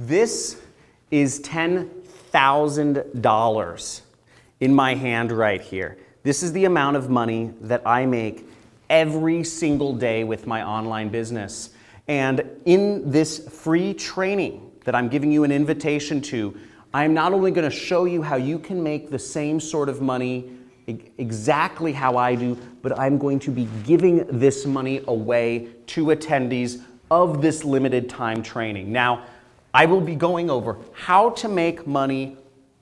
This is $10,000 in my hand right here. This is the amount of money that I make every single day with my online business. And in this free training that I'm giving you an invitation to, I'm not only going to show you how you can make the same sort of money exactly how I do, but I'm going to be giving this money away to attendees of this limited time training. Now, I will be going over how to make money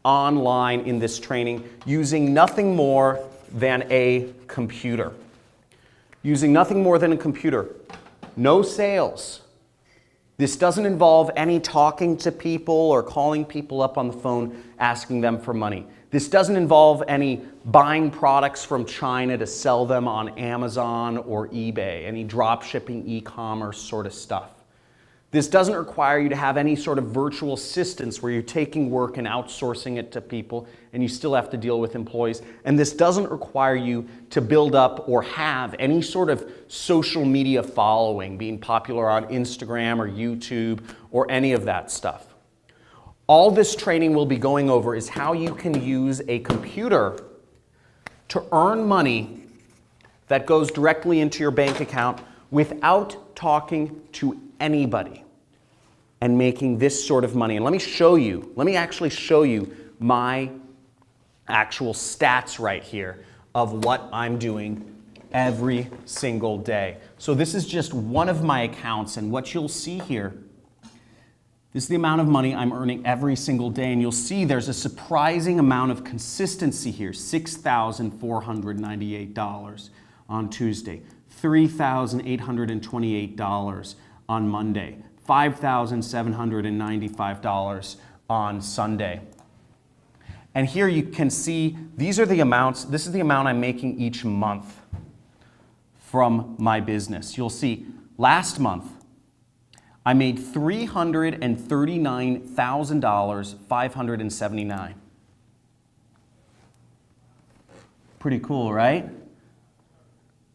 online in this training using nothing more than a computer. Using nothing more than a computer. No sales. This doesn't involve any talking to people or calling people up on the phone asking them for money. This doesn't involve any buying products from China to sell them on Amazon or eBay, any drop shipping, e-commerce sort of stuff. This doesn't require you to have any sort of virtual assistants where you're taking work and outsourcing it to people and you still have to deal with employees. And this doesn't require you to build up or have any sort of social media following, being popular on Instagram or YouTube or any of that stuff. All this training we'll be going over is how you can use a computer to earn money that goes directly into your bank account without talking to anybody and making this sort of money. And let me actually show you my actual stats right here of what I'm doing every single day. So this is just one of my accounts, and what you'll see here, this is the amount of money I'm earning every single day, and you'll see there's a surprising amount of consistency here. $6,498 on Tuesday, $3,828 on Monday, $5,795 on Sunday. And here you can see these are the amounts, this is the amount I'm making each month from my business. You'll see last month I made $339,579. Pretty cool, right?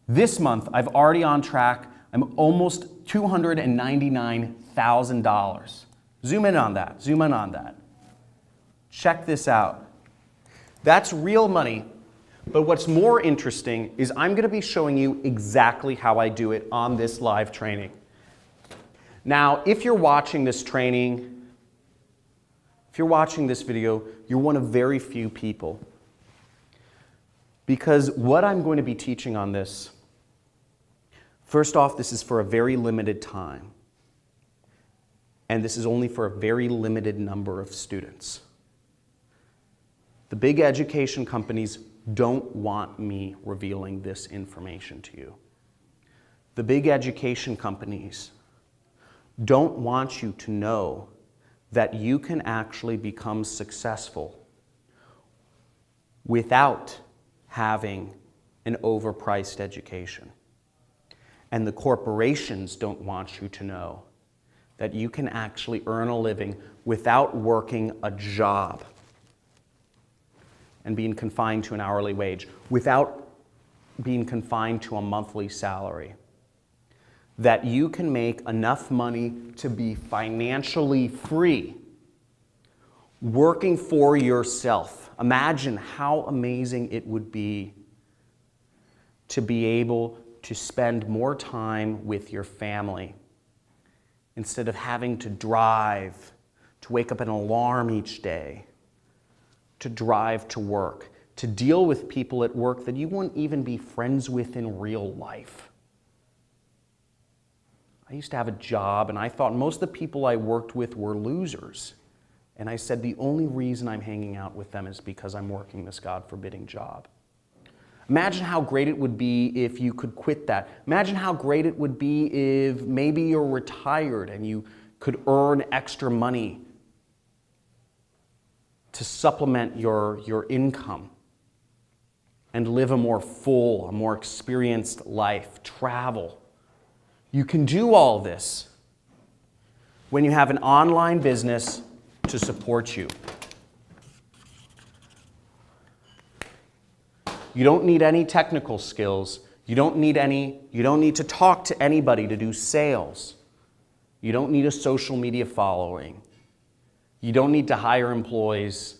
This month I've already on track. I'm almost $299,000. Zoom in on that, zoom in on that. Check this out. That's real money, but what's more interesting is I'm gonna be showing you exactly how I do it on this live training. Now, if you're watching this training, if you're watching this video, you're one of very few people. Because what I'm going to be teaching on this, first off, this is for a very limited time. And this is only for a very limited number of students. The big education companies don't want me revealing this information to you. The big education companies don't want you to know that you can actually become successful without having an overpriced education. And the corporations don't want you to know that you can actually earn a living without working a job and being confined to an hourly wage, without being confined to a monthly salary. That you can make enough money to be financially free, working for yourself. Imagine how amazing it would be to be able to spend more time with your family instead of having to drive, to wake up an alarm each day, to drive to work, to deal with people at work that you wouldn't even be friends with in real life. I used to have a job and I thought most of the people I worked with were losers. And I said the only reason I'm hanging out with them is because I'm working this God-forbidding job. Imagine how great it would be if you could quit that. Imagine how great it would be if maybe you're retired and you could earn extra money to supplement your income and live a more full, a more experienced life, travel. You can do all this when you have an online business to support you. You don't need any technical skills. You don't need to talk to anybody to do sales. You don't need a social media following. You don't need to hire employees.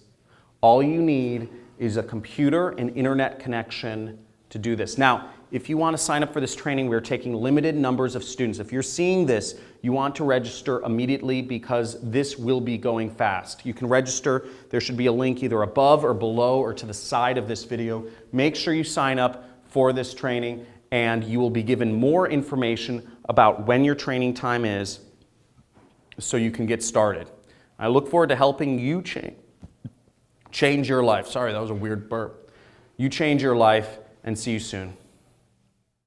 All you need is a computer and internet connection to do this. Now, if you want to sign up for this training, we're taking limited numbers of students. If you're seeing this, you want to register immediately because this will be going fast. You can register. There should be a link either above or below or to the side of this video. Make sure you sign up for this training, and you will be given more information about when your training time is so you can get started. I look forward to helping you change your life. Sorry, that was a weird burp. You change your life, and see you soon.